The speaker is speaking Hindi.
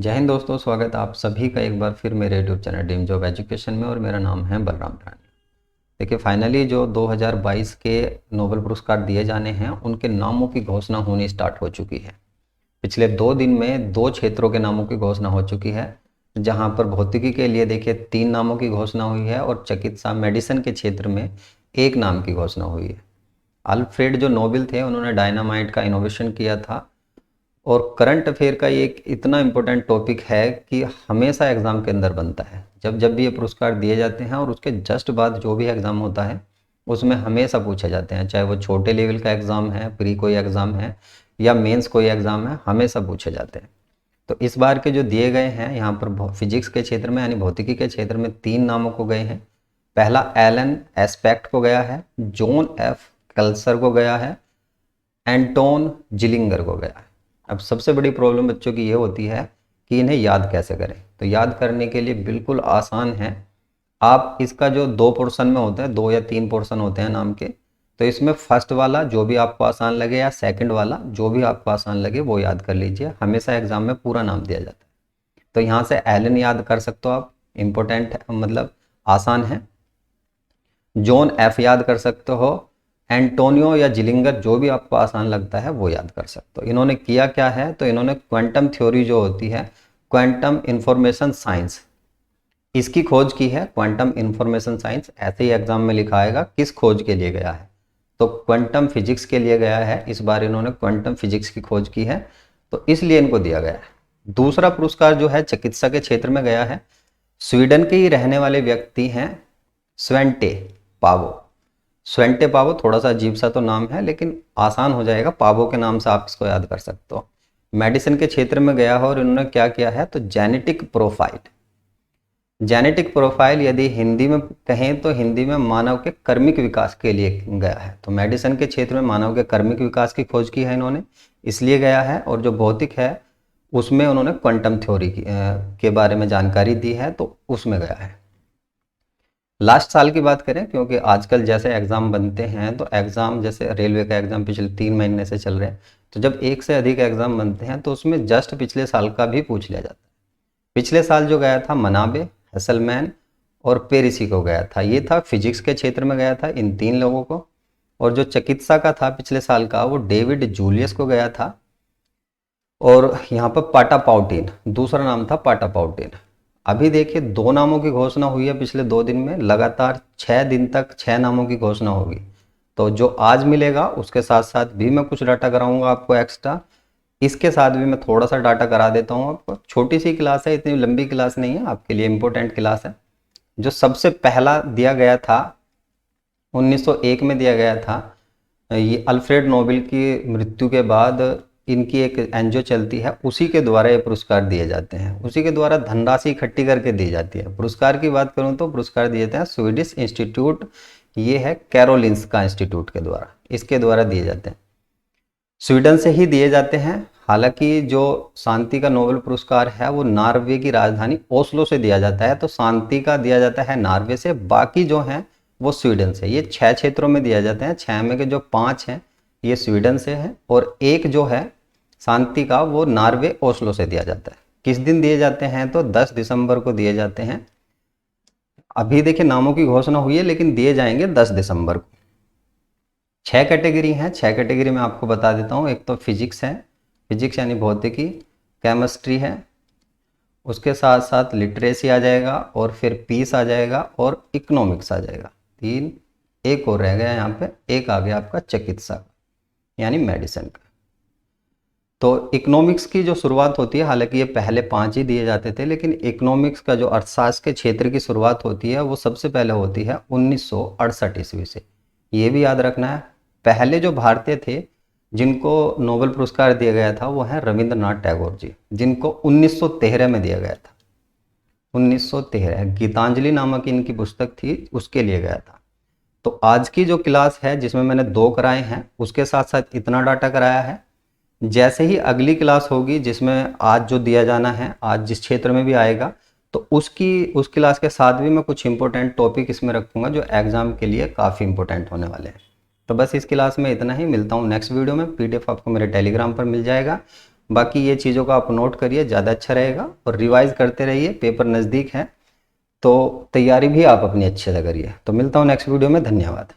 जय हिंद दोस्तों, स्वागत है आप सभी का एक बार फिर मेरे YouTube channel dream job education में। और मेरा नाम है बलराम रानी। देखिए, फाइनली जो 2022 के नोबेल पुरस्कार दिए जाने हैं उनके नामों की घोषणा होनी स्टार्ट हो चुकी है। पिछले 2 दिन में 2 क्षेत्रों के नामों की घोषणा हो चुकी है, जहां पर भौतिकी के लिए देखिए 3 नामों की घोषणा हुई है और चिकित्सा मेडिसिन के क्षेत्र में 1 नाम की घोषणा हुई है। अल्फ्रेड जो नोबेल थे, उन्होंने डायनामाइट का इनोवेशन किया था। और करंट अफेयर का ये एक इतना इम्पोर्टेंट टॉपिक है कि हमेशा एग्ज़ाम के अंदर बनता है। जब जब भी ये पुरस्कार दिए जाते हैं और उसके जस्ट बाद जो भी एग्ज़ाम होता है उसमें हमेशा पूछे जाते हैं, चाहे वो छोटे लेवल का एग्ज़ाम है, प्री कोई एग्ज़ाम है या मेंस कोई एग्ज़ाम है, हमेशा पूछे जाते हैं। तो इस बार के जो दिए गए हैं यहाँ पर फिजिक्स के क्षेत्र में यानी भौतिकी के क्षेत्र में 3 नामों को गए हैं। पहला एलन एस्पेक्ट को गया है, जॉन एफ कल्सर को गया है, एंटोन जिलिंगर को गया है। अब सबसे बड़ी प्रॉब्लम बच्चों की ये होती है कि इन्हें याद कैसे करें। तो याद करने के लिए बिल्कुल आसान है। आप इसका जो 2 पोर्शन में होता है, 2 या 3 पोर्शन होते हैं नाम के, तो इसमें फर्स्ट वाला जो भी आपको आसान लगे या सेकंड वाला जो भी आपको आसान लगे वो याद कर लीजिए। हमेशा एग्जाम में पूरा नाम दिया जाता है। तो यहाँ से एलन याद कर सकते हो आप, इम्पोर्टेंट है, मतलब आसान है। जॉन एफ याद कर सकते हो, एंटोनियो या जिलिंगर जो भी आपको आसान लगता है वो याद कर सकते हो। इन्होंने किया क्या है, तो इन्होंने क्वांटम थ्योरी जो होती है, क्वांटम इंफॉर्मेशन साइंस, इसकी खोज की है। क्वांटम इंफॉर्मेशन साइंस ऐसे ही एग्जाम में लिखा आएगा किस खोज के लिए गया है, तो क्वांटम फिजिक्स के लिए गया है। इस बार इन्होंने क्वांटम फिजिक्स की खोज की है, तो इसलिए इनको दिया गया है। दूसरा पुरस्कार जो है चिकित्सा के क्षेत्र में गया है। स्वीडन के ही रहने वाले व्यक्ति हैं स्वेंटे पावो। स्वेंटे पावो थोड़ा सा अजीब सा तो नाम है, लेकिन आसान हो जाएगा, पावो के नाम से आप इसको याद कर सकते हो। मेडिसिन के क्षेत्र में गया है और इन्होंने क्या किया है, तो जेनेटिक प्रोफाइल। जेनेटिक प्रोफाइल यदि हिंदी में कहें तो हिंदी में मानव के कर्मिक विकास के लिए गया है। तो मेडिसिन के क्षेत्र में मानव के कर्मिक विकास की खोज की है इन्होंने, इसलिए गया है। और जो भौतिक है उसमें उन्होंने क्वांटम थ्योरी के बारे में जानकारी दी है, तो उसमें गया है। लास्ट साल की बात करें, क्योंकि आजकल जैसे एग्ज़ाम बनते हैं तो एग्ज़ाम जैसे रेलवे का एग्ज़ाम पिछले 3 महीने से चल रहे हैं, तो जब एक से अधिक एग्ज़ाम बनते हैं तो उसमें जस्ट पिछले साल का भी पूछ लिया जाता है। पिछले साल जो गया था मनाबे, हेसलमैन और पेरिसी को गया था। ये था फिजिक्स के क्षेत्र में गया था इन 3 लोगों को। और जो चिकित्सा का था पिछले साल का, वो डेविड जूलियस को गया था। और यहाँ पर पाटा पाउटिन, दूसरा नाम था पाटा पाउटिन। अभी देखिए 2 नामों की घोषणा हुई है पिछले 2 दिन में, लगातार 6 दिन तक 6 नामों की घोषणा होगी। तो जो आज मिलेगा उसके साथ साथ भी मैं कुछ डाटा कराऊंगा आपको एक्स्ट्रा। इसके साथ भी मैं थोड़ा सा डाटा करा देता हूँ आपको। छोटी सी क्लास है, इतनी लंबी क्लास नहीं है, आपके लिए इम्पोर्टेंट क्लास है। जो सबसे पहला दिया गया था 1901 में दिया गया था। ये अल्फ्रेड नोबेल की मृत्यु के बाद इनकी एक एनजीओ चलती है, उसी के द्वारा ये पुरस्कार दिए जाते हैं। उसी के द्वारा धनराशि इकट्ठी करके दी जाती है। पुरस्कार की बात करूं तो पुरस्कार दिए जाते हैं स्वीडिश इंस्टीट्यूट, ये है कैरोलिंस्का इंस्टीट्यूट के द्वारा, इसके द्वारा दिए जाते हैं। स्वीडन से ही दिए जाते हैं। हालांकि जो शांति का नोबेल पुरस्कार है वो नॉर्वे की राजधानी ओस्लो से दिया जाता है। तो शांति का दिया जाता है नॉर्वे से, बाकी जो हैं वो स्वीडन से। ये 6 क्षेत्रों में दिया जाते हैं, 6 में के जो 5 हैं ये स्वीडन से है और एक जो है शांति का वो नॉर्वे ओस्लो से दिया जाता है। किस दिन दिए जाते हैं, तो 10 दिसंबर को दिए जाते हैं। अभी देखिए नामों की घोषणा हुई है लेकिन दिए जाएंगे 10 दिसंबर को। 6 कैटेगरी हैं, 6 कैटेगरी में आपको बता देता हूँ। एक तो फिजिक्स है, फिजिक्स यानी भौतिकी, केमिस्ट्री है, उसके साथ साथ लिटरेसी आ जाएगा और फिर पीस आ जाएगा और इकोनॉमिक्स आ जाएगा। 3, एक और रह गया यहाँ पे, एक आ गया आपका चिकित्सा यानी मेडिसिन का। तो इकोनॉमिक्स की जो शुरुआत होती है, हालांकि ये पहले 5 ही दिए जाते थे, लेकिन इकोनॉमिक्स का जो अर्थशास्त्र के क्षेत्र की शुरुआत होती है वो सबसे पहले होती है 1968 ईस्वी से। ये भी याद रखना है। पहले जो भारतीय थे जिनको नोबेल पुरस्कार दिया गया था वो हैं रविंद्रनाथ टैगोर जी, जिनको 1913 में दिया गया था। 1913 गीतांजलि नामक इनकी पुस्तक थी, उसके लिए गया था। तो आज की जो क्लास है जिसमें मैंने 2 कराए हैं, उसके साथ साथ इतना डाटा कराया है। जैसे ही अगली क्लास होगी जिसमें आज जो दिया जाना है, आज जिस क्षेत्र में भी आएगा, तो उस क्लास के साथ भी मैं कुछ इंपॉर्टेंट टॉपिक इसमें रखूंगा जो एग्जाम के लिए काफ़ी इंपॉर्टेंट होने वाले हैं। तो बस इस क्लास में इतना ही। मिलता हूँ नेक्स्ट वीडियो में। पीडीएफ आपको मेरे टेलीग्राम पर मिल जाएगा। बाकी ये चीज़ों को आप नोट करिए, ज़्यादा अच्छा रहेगा, और रिवाइज करते रहिए, पेपर नज़दीक है तो तैयारी भी आप अपनी अच्छे से करिए। तो मिलता हूँ नेक्स्ट वीडियो में, धन्यवाद।